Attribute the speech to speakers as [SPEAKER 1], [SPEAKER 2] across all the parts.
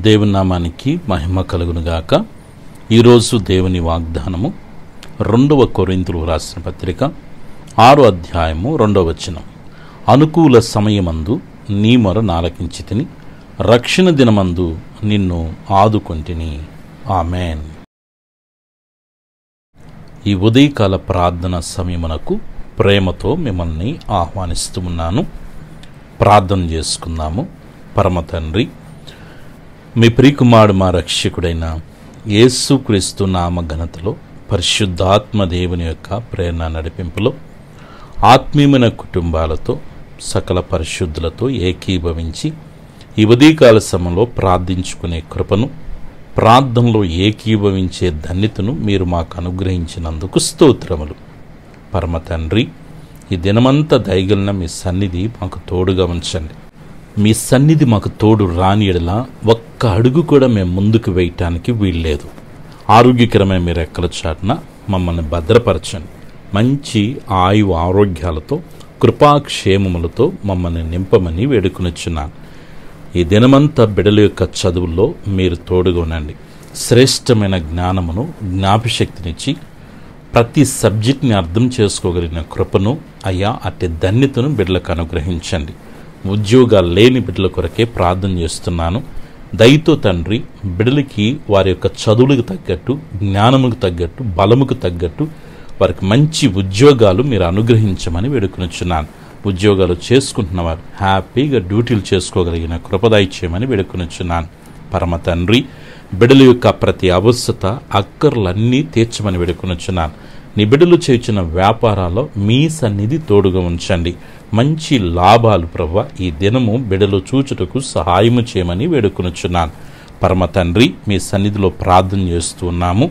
[SPEAKER 1] దేవుని నామానికి మహిమ కలుగునుగాక. ఈరోజు దేవుని వాగ్దానము 2 కొరింథీయులు రాసిన పత్రిక 6వ అధ్యాయము 2వ వచనం. అనుకూల సమయమందు నీ మొర నాలకించితిని, రక్షణ దినమందు నిన్ను ఆదుకొంటిని. ఆమేన్. ఈ ఉదయకాల ప్రార్థన సమయమునకు ప్రేమతో మిమ్మల్ని ఆహ్వానిస్తూ ఉన్నాను. ప్రార్థన చేసుకుందాము. పరమ తండ్రి, మీ ప్రియకుమారుడు మా రక్షకుడైన యేసుక్రీస్తు నామ ఘనతలో, పరిశుద్ధాత్మ దేవుని యొక్క ప్రేరణ నడిపింపులో, ఆత్మీయమైన కుటుంబాలతో సకల పరిశుద్ధులతో ఏకీభవించి ఈ ఉదయకాల సమయంలో ప్రార్థించుకునే కృపను, ప్రార్థనలో ఏకీభవించే ధన్యతను మీరు మాకు అనుగ్రహించినందుకు స్తోత్రములు. పరమ తండ్రి, ఈ దినమంతా దయగలిన మీ సన్నిధి మాకు తోడుగా ఉంచండి. మీ సన్నిధి మాకు తోడు రాని ఎడల ఒక్క అడుగు కూడా మేము ముందుకు వేయటానికి వీల్లేదు. ఆరోగ్యకరమైన మీ రెక్కల చాటున మమ్మల్ని భద్రపరచండి. మంచి ఆరోగ్యాలతో కృపాక్షేమములతో మమ్మల్ని నింపమని వేడుకొనిచున్నాను. ఈ దినమంతా బిడ్డల యొక్క చదువుల్లో మీరు తోడుగా ఉండండి. శ్రేష్టమైన జ్ఞానమును, జ్ఞాపశక్తినిచ్చి ప్రతి సబ్జెక్ట్ని అర్థం చేసుకోగలిగిన కృపను, అయ్యా అట్టి ధన్యతను బిడ్డలకు అనుగ్రహించండి. ఉద్యోగాలు లేని బిడ్డల కొరకే ప్రార్థన చేస్తున్నాను. దయతో తండ్రి, బిడ్డలకి వారి యొక్క చదువులకు తగ్గట్టు, జ్ఞానముకు తగ్గట్టు, బలముకు తగ్గట్టు వారికి మంచి ఉద్యోగాలు మీరు అనుగ్రహించమని వేడుకొనిచున్నాను. ఉద్యోగాలు చేసుకుంటున్నవారు హ్యాపీగా డ్యూటీలు చేసుకోగలిగిన కృపదయచేయమని వేడుకొనిచున్నాను. పరమ తండ్రి, బిడ్డల యొక్క ప్రతి అవసరత అక్కర్లన్నీ తీర్చమని వేడుకొనిచున్నాను. నీ బిడ్డలు చేసిన వ్యాపారాల్లో మీ సన్నిధి తోడుగా ఉంచండి. మంచి లాభాలు ప్రభువా ఈ దినము బిడ్డలు చూచుటకు సహాయము చేయమని వేడుకొనుచున్నాను. పరమ తండ్రి, మీ సన్నిధిలో ప్రార్థన చేస్తూ ఉన్నాము.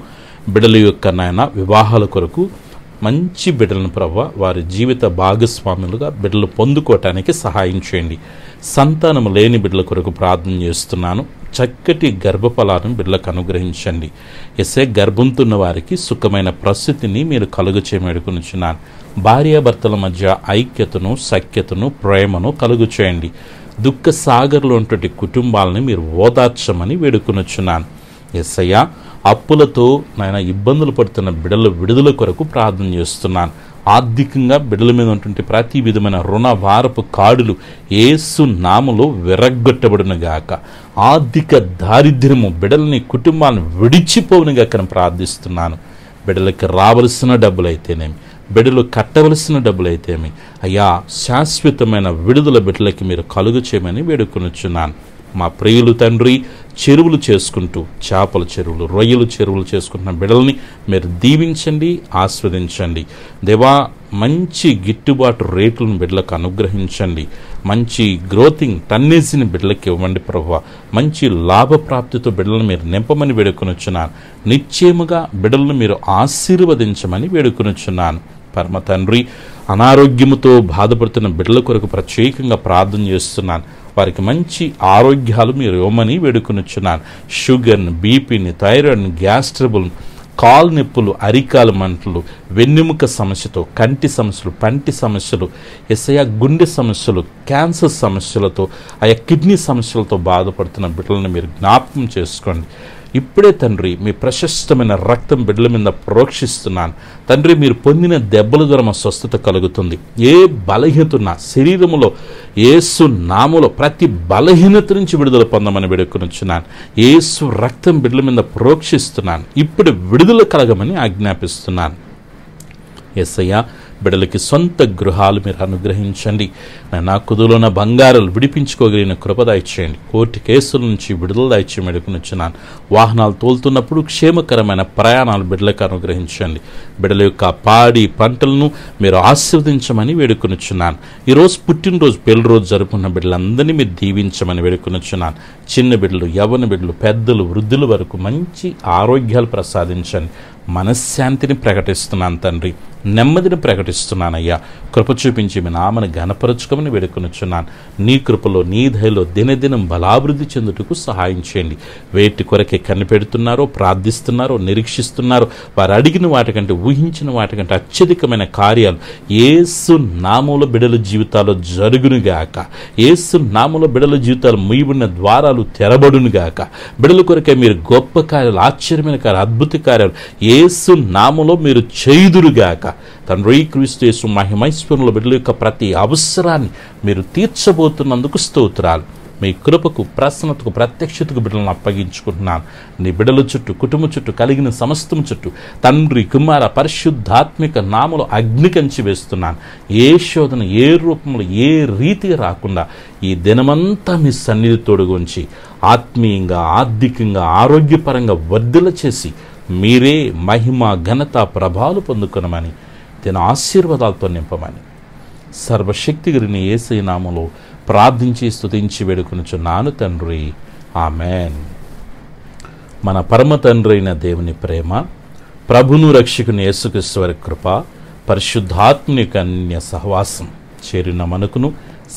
[SPEAKER 1] బిడ్డల యొక్క నాయన వివాహాల కొరకు మంచి బిడ్డలను ప్రభువా వారి జీవిత భాగస్వాములుగా బిడ్డలు పొందుకోవటానికి సహాయం చేయండి. సంతానం లేని బిడ్డల కొరకు ప్రార్థన చేస్తున్నాను. చక్కటి గర్భఫలాలను బిడ్డలకు అనుగ్రహించండి. ఎస్ఏ గర్భంతో ఉన్న వారికి సుఖమైన పరిస్థితిని మీరు కలుగు చేయమడుకునిచున్నాను. భార్యాభర్తల మధ్య ఐక్యతను, సఖ్యతను, ప్రేమను కలుగు చేయండి. దుఃఖ సాగర్లో ఉన్నటువంటి కుటుంబాలని మీరు ఓదార్చమని వేడుకొనుచున్నాను. ఎస్ఐయా, అప్పులతో నాయన ఇబ్బందులు పడుతున్న బిడ్డల విడుదల కొరకు ప్రార్థన చేస్తున్నాను. ఆర్థికంగా బిడ్డల మీద ఉన్నటువంటి ప్రతి విధమైన రుణ వారపు కాడులు యేసు నామములో విరగ్గొట్టబడునుగాక. ఆర్థిక దారిద్ర్యము బిడ్డలని, కుటుంబాలను విడిచిపోవునుగాక ప్రార్థిస్తున్నాను. బిడ్డలకి రావలసిన డబ్బులైతేనేమి, బిడ్డలు కట్టవలసిన డబ్బులైతేమి, అయ్యా శాశ్వతమైన విడుదల బిడ్డలకి మీరు కలుగు చేయమని వేడుకొనుచున్నాను. మా ప్రియులు తండ్రి, చెరువులు చేసుకుంటూ, చేపల చెరువులు, రొయ్యలు చెరువులు చేసుకుంటున్న బిడ్డల్ని మీరు దీవించండి, ఆస్వాదించండి. దేవా, మంచి గిట్టుబాటు రేట్లను బిడ్డలకు అనుగ్రహించండి. మంచి గ్రోతింగ్ టన్నేజీని బిడ్డలకి ఇవ్వండి ప్రభువా. మంచి లాభప్రాప్తితో బిడ్డలను మీరు నింపమని వేడుకొనుచున్నాను. నిశ్చయముగా బిడ్డలను మీరు ఆశీర్వదించమని వేడుకొనుచున్నాను. పరమ తండ్రి, అనారోగ్యముతో బాధపడుతున్న బిడ్డల కొరకు ప్రత్యేకంగా ప్రార్థన చేస్తున్నాను. వారికి మంచి ఆరోగ్యాలు మీరు ఇవ్వమని వేడుకొనుచున్నాను. షుగర్ని, బీపీని, థైరాయిడ్ని, గ్యాస్ ట్రబుల్, కాలు నొప్పులు, అరికాలు మంటలు, వెన్నెముక సమస్యతో, కంటి సమస్యలు, పంటి సమస్యలు, ఎస్ఐ గుండె సమస్యలు, క్యాన్సర్ సమస్యలతో, ఆయా కిడ్నీ సమస్యలతో బాధపడుతున్న బిడ్డలను మీరు జ్ఞాపకం చేసుకోండి. ఇప్పుడే తండ్రి, మీ ప్రశస్తమైన రక్తం బిడ్డల మీద ప్రోక్షిస్తున్నాను. తండ్రి, మీరు పొందిన దెబ్బల ద్వారా మా స్వస్థత కలుగుతుంది. ఏ బలహీనత ఉన్నా శరీరములో యేసు నామములో ప్రతి బలహీనత నుంచి విడుదల పొందమని వేడుకొనుచున్నాను. యేసు రక్తం బిడ్డల మీద ప్రోక్షిస్తున్నాను. ఇప్పుడు విడుదల కలగమని ఆజ్ఞాపిస్తున్నాను. యేసయ్యా, బిడ్డలకి సొంత గృహాలు మీరు అనుగ్రహించండి. నా కుదులోన బంగారాలు విడిపించుకోగలిగిన కృప దయచేయండి. కోర్టు కేసుల నుంచి విడుదల దయచేయమని వేడుకొనుచున్నాను. వాహనాలు తోలుతున్నప్పుడు క్షేమకరమైన ప్రయాణాలు బిడ్డలకు అనుగ్రహించండి. బిడ్డల యొక్క పాడి పంటలను మీరు ఆశీర్వదించమని వేడుకొనుచున్నాను. ఈరోజు పుట్టినరోజు, పెళ్లి రోజు జరుపుకున్న బిడ్డలందరినీ మీరు దీవించమని వేడుకొనుచున్నాను. చిన్న బిడ్డలు, యవ్వన బిడ్డలు, పెద్దలు, వృద్ధుల వరకు మంచి ఆరోగ్యాలు ప్రసాదించండి. మనశ్శాంతిని ప్రకటిస్తున్నాను తండ్రి, నెమ్మదిని ప్రకటిస్తున్నానయ్యా. కృప చూపించి మీ నామని ఘనపరచుకోమని వేడుకొనుచున్నాను. నీ కృపలో నీ దయలో దినదినం బలాభివృద్ధి చెందుటకు సహాయం చేయండి. వేటి కొరకే కనిపెడుతున్నారో, ప్రార్థిస్తున్నారో, నిరీక్షిస్తున్నారో వారు అడిగిన వాటికంటే, ఊహించిన వాటికంటే అత్యధికమైన కార్యాలు యేసు నామములో బిడ్డల జీవితాల్లో జరుగునుగాక. యేసు నామములో బిడ్డల జీవితాలు ముయ్యబడిన ద్వారాలు తెరబడునుగాక. బిడ్డల కొరకే మీరు గొప్ప కార్యాలు, ఆశ్చర్యమైన కార్యాలు, అద్భుత కార్యాలు యేసు నామములో మీరు చేయుదురుగాక. తండ్రి, క్రీస్తు యేసు మహిమైశ్వరంలో బిడ్డల యొక్క ప్రతి అవసరాన్ని మీరు తీర్చబోతున్నందుకు స్తోత్రాలు. మీ కృపకు, ప్రసన్నతకు, ప్రత్యక్షతకు బిడ్డలను అప్పగించుకుంటున్నాను. నీ బిడ్డల చుట్టూ, కుటుంబం చుట్టూ, కలిగిన సమస్తం చుట్టూ తండ్రి, కుమార, పరిశుద్ధాత్మిక నామములో అగ్ని కంచి వేస్తున్నాను. ఏ శోధన, ఏ రూపంలో, ఏ రీతిగా రాకుండా ఈ దినమంతా మీ సన్నిధి తోడుగుంచి ఆత్మీయంగా, ఆర్థికంగా, ఆరోగ్యపరంగా వర్ధిల్ల చేసి మీరే మహిమ, ఘనత, ప్రభావాలు పొందుకొనమని, తన ఆశీర్వాదాలతో నింపమని సర్వశక్తిగిరిని యేసయ్య నామములో ప్రార్థించి స్తుతించి వేడుకొనుచున్నాను తండ్రి. ఆమెన్. మన పరమ తండ్రి అయిన దేవుని ప్రేమ, ప్రభును రక్షకుని యేసుక్రీస్తు వారి కృప, పరిశుద్ధాత్మని యొక్క అన్య సహవాసం చేరిన మనకును,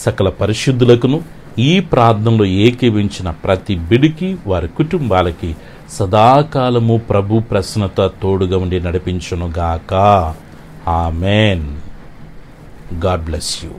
[SPEAKER 1] సకల పరిశుద్ధులకును, ఈ ప్రార్థనలో ఏకీవించిన ప్రతి బిడికి, వారి కుటుంబాలకి సదాకాలము ప్రభు ప్రసన్నత తోడుగా ఉండి నడిపించునుగాక. ఆమెన్. God bless you.